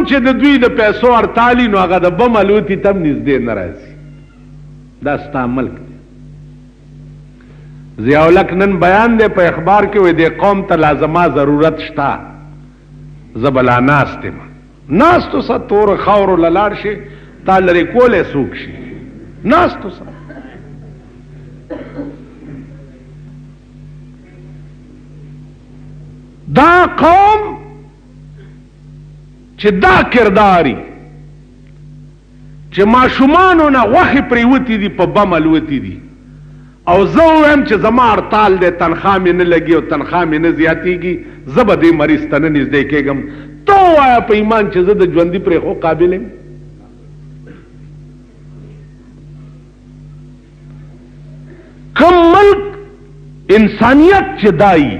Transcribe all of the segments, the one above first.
کم چې د دوی د پیسو ارتالی نو هغه د بم الوتي تم نږدې نه راځي. دا ستا ملک دی. ضیاء الحق نن بیان دی په اخبار کې وې د قوم ته لازمه ضرورت شته. زبلا ناست یم ناستو سه تور خاورو لاړ شي تا لرې کولی څوک شي ناستو سه. دا قوم چې دا کرداري چې ماشومانو نه غوښې پریوتې دي په بم الوتې دي او زه ووایم چې زما هړتال دی تنخوا مې نه لګي او تنخوا مې نه زیاتېږي زه به دې مریض ته نه نږدې کېږم. ته ووایه په ایمان چې زه د ژوندي پرېښو قابل یم؟ کم ملک انسانیت چې دایي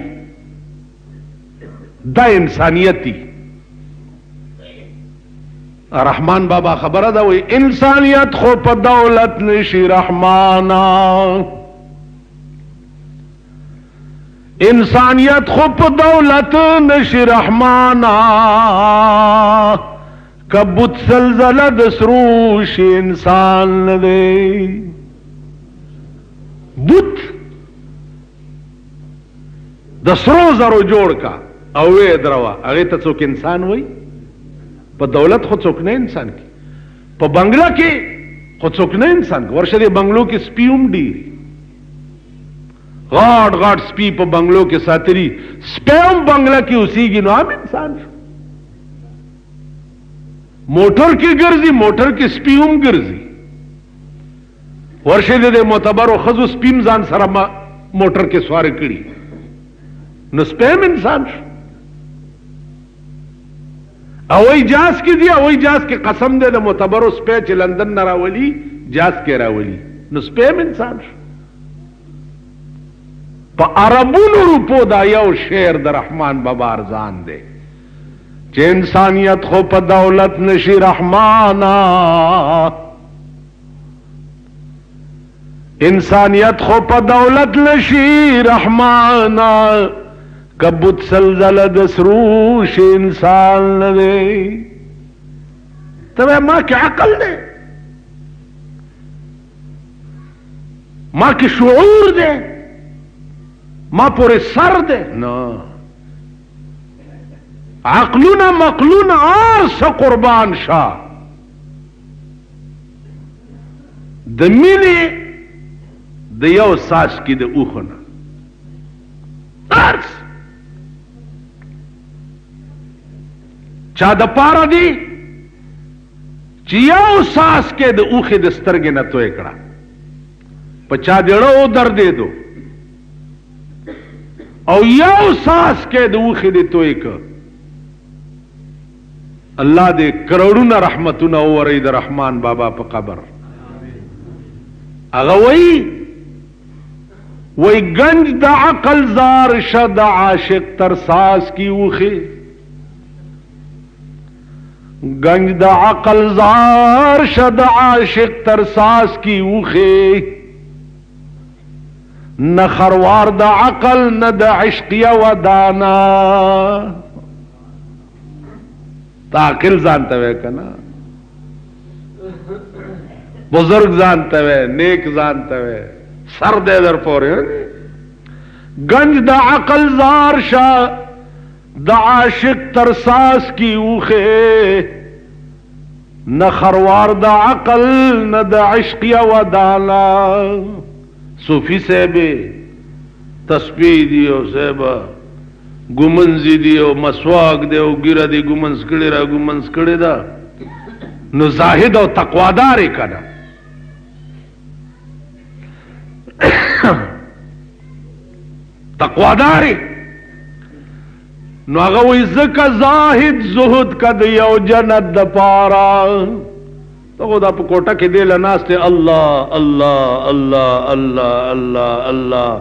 دا انسانیتی. رحمان بابا خبره ده وی انسانیت خو په دولت نشي رحمانا، انسانیت خو په دولت نشي رحمانا، کبوت زلزله د سرو شي انسان نه دی. بوت د سرو زرو جوړ کا او وې دروا هغه ته څوک انسان وای؟ په دولت خو څوک نه انسان کی، په بنگلا کې خو څوک نه انسان کی. ورشه دې بنگلو کې سپیوم ډیری غاټ غاټ سپی په بنگلو کې ساتري، سپیوم بنگلا کې اوسېږي نو هم انسان شو. موټر کې ګرځي، موټر کې سپیوم ګرځي. ورشه دې معتبرو خزو سپیم ځان سره موټر کې سوار کړي نو سپیم انسان شو. اوی جاز کی دی، اوی جاز کی قسم دے دا معتبرو سپے چی لندن نہ راولی جاز کے راولی نو سپیم انسان شو. پا عربون روپو دا یو شیر دا رحمان بابا ارزان دے چی انسانیت خو پا دولت نشی رحمانا، انسانیت خو پا دولت نشی رحمانا، کبوت سلزله د سروش انسان نه دی. ته ما کې عقل دی، ما کې شعور دی، ما پورې سر دی؟ نه، عقلونه مقلونه ارسه قربان شا د مینې د یو ساس کې د اوخونه ارس چا د پاره دی چې یو ساس کې د اوخې د سترګې نه توی کړه، په چا دیړه دردې دو او یو ساس کې د اوخې د توی کړه. الله دې کروڑونه رحمتونه ووري د رحمان بابا په قبر. هغه وی گنج د عقل زار شد عاشق تر ساس کی اوخې، گنج د عقل زار شد عاشق تر ساس کی اوخې، نہ خروار د عقل نہ د عشق یو دانا. تا عقل ځانته وې کنا، بزرگ ځانته وې، نیک ځانته وې، سر دے در پورے. گنج دا عقل زار شا دا عاشق ترساس کی اوخے، نہ خروار دا عقل نہ دا عشق و دانا. صوفی صاحبے تسبیح دیو صاحبہ گمنزی دیو مسواک دیو گیرہ دی گمنز کڑی را گمنز کڑی دا نو زاہد و تقوادار کنا. تقواداری نو هغه وی زکه زاهد زهد کد یو جنت د پارا. تو دا په کوټه کې دی لناسته الله الله الله الله الله الله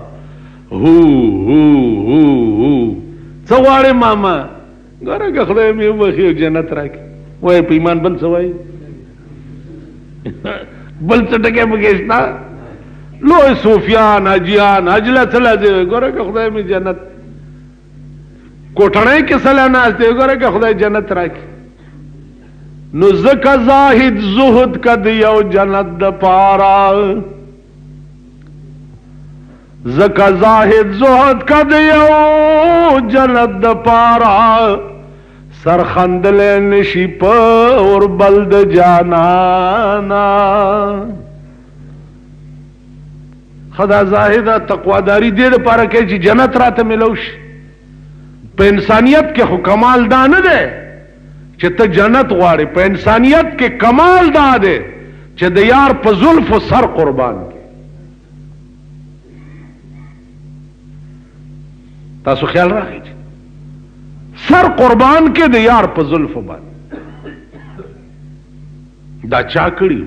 هو هو هو هو څواره ماما ګره خدای مې وخی جنت راکې وای په ایمان بل سوای بل څه ټکه مګېستا لوی صوفیان حجیان حجله چلا دی ګوره که خدای می جنت کوټړې کې سلا ناس دی ګوره که خدای جنت راکړي. नु ज़का ज़ाहिद ज़ुहद कद यौ जन्नत द पारा, ज़का ज़ाहिद ज़ुहद कद यौ जन्नत द पारा, सरखंदले निशी और बल्द जानाना। खदा ज़ाहिदा तकवादारी दे द पारा के जी जन्नत रात मिलोश। पे इंसानियत के कमाल दा न दे चे त जन्नत वाड़े, पे इंसानियत के कमाल दा दे चे द यार प जुल्फ सर कुर्बान के। तासु ख्याल रखी सर कुर्बान के द यार प जुल्फ बान दा चाकड़ी,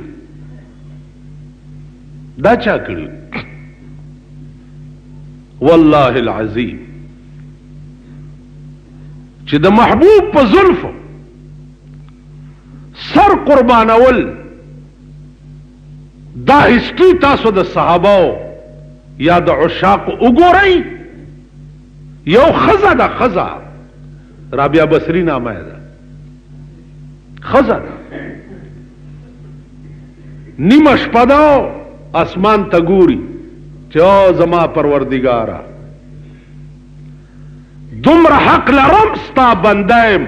दा चाकड़ी वल्लाहिल अज़ीम चे द महबूब प जुल्फ सर कुर्बान अवल दा हिस्ट्री तासो द सहाबाओ या द उशाक उगो रही। यो खजा दा खजा राबिया बसरी नाम है दा खजा दा निमश पदाओ आसमान तगूरी चो जमा परवरदिगारा दुमरा हक लरम स्ता बंदायम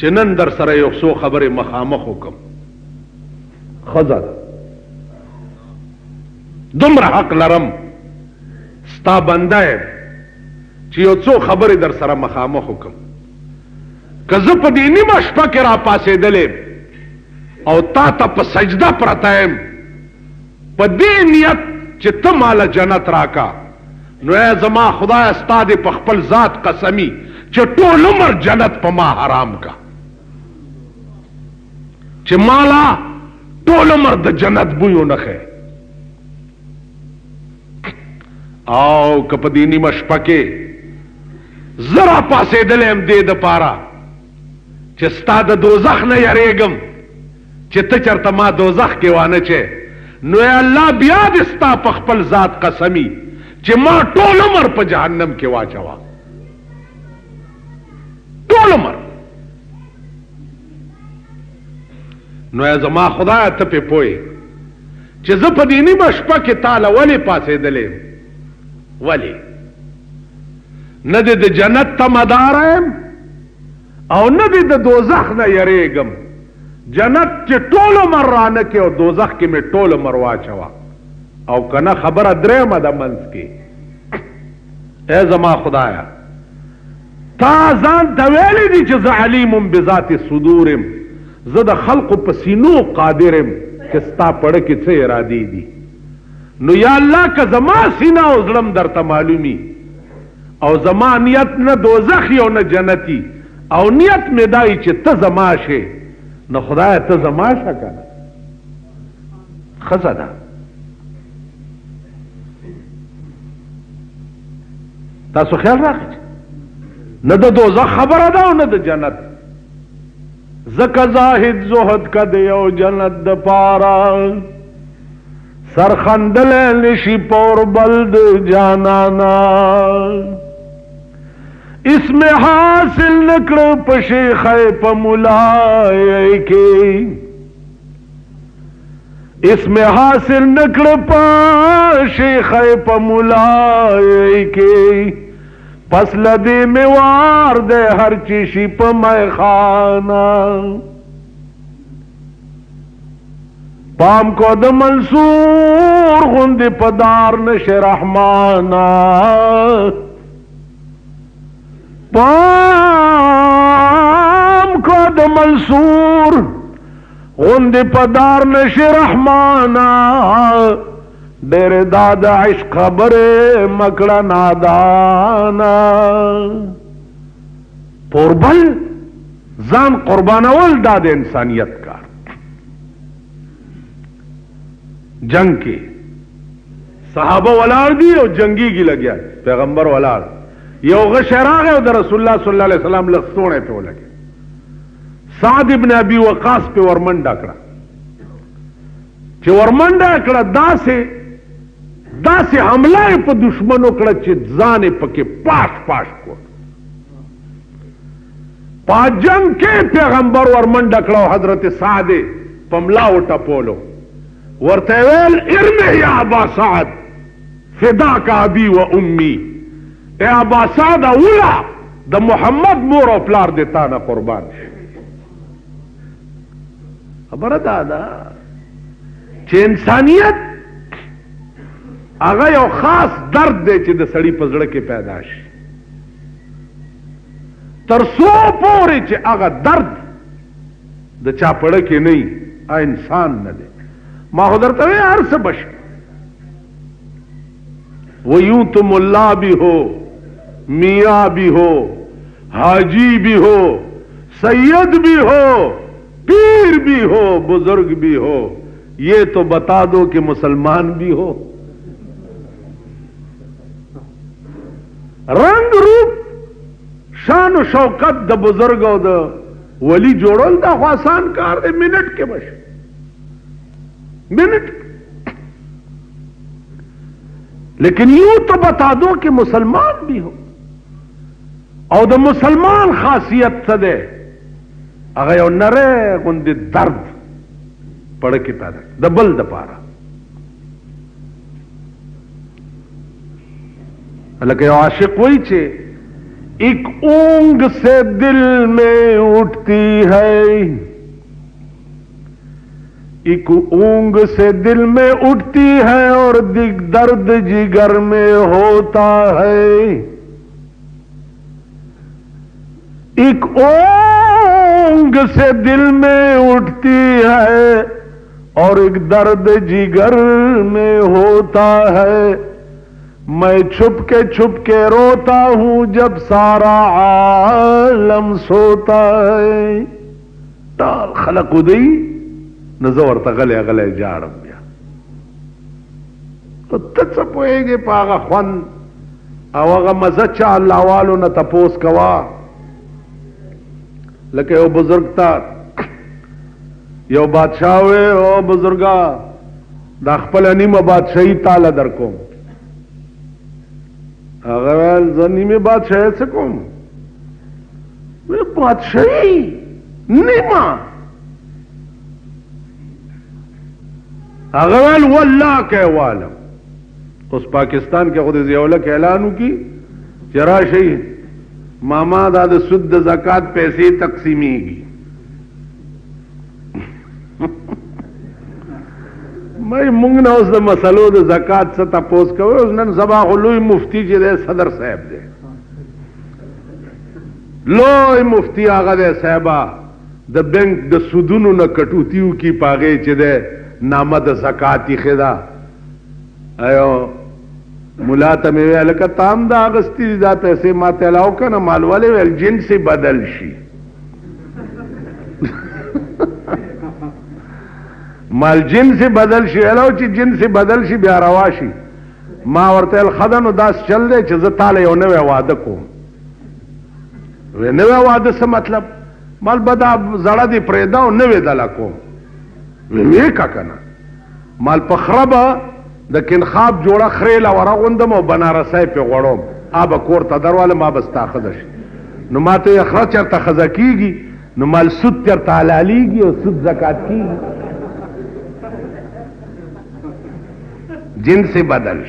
चिनन दर सर सो खबर मखामख हुकम खजा दुमरा हक लरम स्ता बंदायम चियो सो खबर दर सर मखामख हुकम कज़प दीनी मशपा के रा पासे दले और ता तप सजदा प्रतायम पदी नियत चित्त माल जन्नत राका नो जमा खुदा अस्ताद पखपल जात कसमी चे टोल उमर जन्नत पमा हराम का चे माला टोल उमर द जन्नत बुयो नखे आओ कपदीनी मशपके जरा पासे दलेम दे द पारा चे स्ताद दोजख न यरेगम चित्त चरतमा दोजख के वाने चे नो अल्लाह बियाद स्ता पखपल जात कसमी चे मां टोल उमर पर जहन्नम के वाचवा टोल उमर नो जमा खुदा तपे पोए चे जपदीनी मशपा के ताला वले पासे दले वले न दे जन्नत तमदार और न दे दोजख न यरेगम जन्नत चे टोल उमर रान के और दोजख के में टोल उमर वाचवा और कना खबर अद्रे मदा मंस के ए जमा खुदाया ताजान तवेली दी च अलीमुम बिजाति सुदूरिम जद खल्क पसीनो कादिरम किस्ता पड़ के से इरादी दी नो या अल्लाह का जमा सीना उजलम दर तमालूमी और जमा नियत न दोजखी और न जन्नती और नियत में दाई च त जमाशे न खुदाया त जमाशा का खजदा तासु ख्याल राखी न द दोज़ख खबर अदा न द जन्नत ज़का ज़ाहिद ज़ुहद का दियो जन्नत द पारा सरखंदले निशी पौर बल्द जानाना इसमें हासिल नकड़ पशे खे पमुलाए के इसमें हासिल नकड़ पशे खे पमुलाए के पस लदे में वार दे हर चीशी प मैं खाना पाम को द मंसूर गुंद पदार नश रहमाना पाम को द मंसूर गुंद पदार नश रहमाना डेरे दादा इश्क खबरे मकड़ा नादाना पोरबल जान कुर्बानवल दाद इंसानियत का जंग के सहाबा वलार दी और जंगी की लग गया पैगंबर वलार योग शहरा गए उधर रसूलुल्लाह सल्लल्लाहु अलैहि वसल्लम लखसोने पे लगे साद इब्न अबी वकास पे वरमंडा कड़ा चे वरमंडा कड़ा दासे हमला पे दुश्मनों कड़ा चे जाने पके पाश पाश को पाजंग के पैगंबर और मंडकड़ो हजरत सादे पमला उठा पोलो वर्तेवेल इरमे या अबा साद फिदा का अबी व उम्मी ए अबा साद अउला द मोहम्मद मोर और प्लार देता ना कुर्बान खबर दादा चे इंसानियत आगा यो खास दर्द दे चे द सड़ी पजड़ के पैदाश तरसो पोरे चे आगा दर्द द चापड़ के नहीं आ इंसान न दे माहुदर तवे हर से बश वो यूं तो मुल्ला भी हो मियां भी हो हाजी भी हो सैयद भी हो पीर भी हो बुजुर्ग भी हो ये तो बता दो कि मुसलमान भी हो रंग रूप शान शौकत द बुजुर्ग द वली जोड़ल दा आसान कार दे मिनट के बश मिनट लेकिन यूं तो बता दो कि मुसलमान भी हो और द मुसलमान खासियत सदे अगर नरे गुंदे दर्द पड़ के पैदा दबल दपारा अलग आशिक वही चे एक ऊंग से दिल में उठती है एक ऊंग से दिल में उठती है और दिग दर्द जिगर में होता है एक ऊंग से दिल में उठती है और एक दर्द जिगर में होता है मैं छुप के रोता हूं जब सारा आलम सोता है टाल खलक उदई नजर तगले गले जा रहा तो तत्सपोएगे पागा ख्वन आवागा मजा अल्लाह वालों न तपोस कवा लके ओ बुजुर्ग था यो बादशाह वे ओ बुजुर्गा दाखपल अनिम बादशाही ताला दर को अगर जनी में बादशाह से को बादशाही निमा अगर वो अल्लाह के वालम उस पाकिस्तान के खुद जियाउल्लाह के ऐलान की जरा शही मामा दाद शुद्ध ज़कात पैसे तकसीमीगी मैं मुंगना उस मसलो द ज़कात से तपोस करो उसने सबा लोई मुफ्ती जे दे सदर साहब दे लोई मुफ्ती आगा दे साहबा द बैंक द सुदुनु न कटूतियों की पागे चे दे नामा द ज़काती खिदा आयो मुला तमे अलका ताम दा अगस्ती दा पैसे माते लाओ का ना माल वाले वेल जिन से बदल शी माल जिन से बदल शी अलाउ ची जिन से बदल शी ब्यारवाशी मां वर्तेल खदन उदास चल दे च जताले होने वे वाद को वे नवे वाद से मतलब माल बदा जड़ा दी प्रेदा नवे दला को वे का कना माल पखरबा दकिन खाब जोड़ा खरेला वरागुंदम और बनारसाई पे गड़ोम आब कोर तदरवाले मां बस्ता खदश नु माते अखरा चरता खजा कीगी नु माल सुद चरता हलालीगी और सुद ज़कात कीगी जिन से बदल